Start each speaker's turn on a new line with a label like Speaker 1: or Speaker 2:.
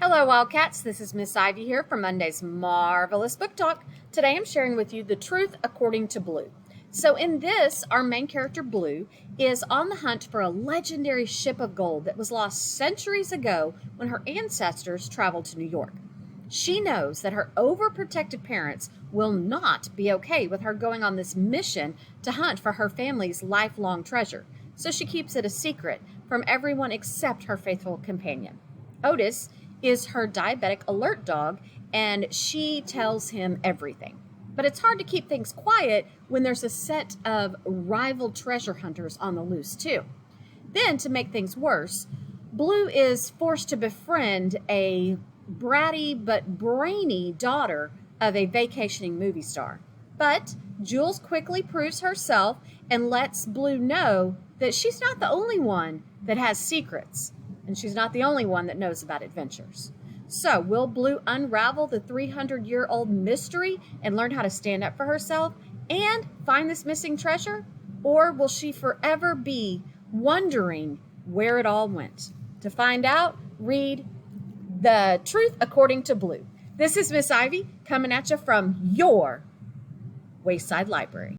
Speaker 1: Hello, Wildcats. This is Miss Ivy here from Monday's Marvelous Book Talk. Today I'm sharing with you The Truth According to Blue. So in this, our main character, Blue, is on the hunt for a legendary ship of gold that was lost centuries ago when her ancestors traveled to New York. She knows that her overprotective parents will not be okay with her going on this mission to hunt for her family's lifelong treasure, so she keeps it a secret from everyone except her faithful companion. Otis is her diabetic alert dog, and she tells him everything. But it's hard to keep things quiet when there's a set of rival treasure hunters on the loose, too. Then, to make things worse, Blue is forced to befriend a bratty but brainy daughter of a vacationing movie star. But Jules quickly proves herself and lets Blue know that she's not the only one that has secrets, and she's not the only one that knows about adventures. So, will Blue unravel the 300-year-old mystery and learn how to stand up for herself and find this missing treasure? Or will she forever be wondering where it all went? To find out, read The Truth According to Blue. This is Miss Ivy coming at you from your Wayside Library.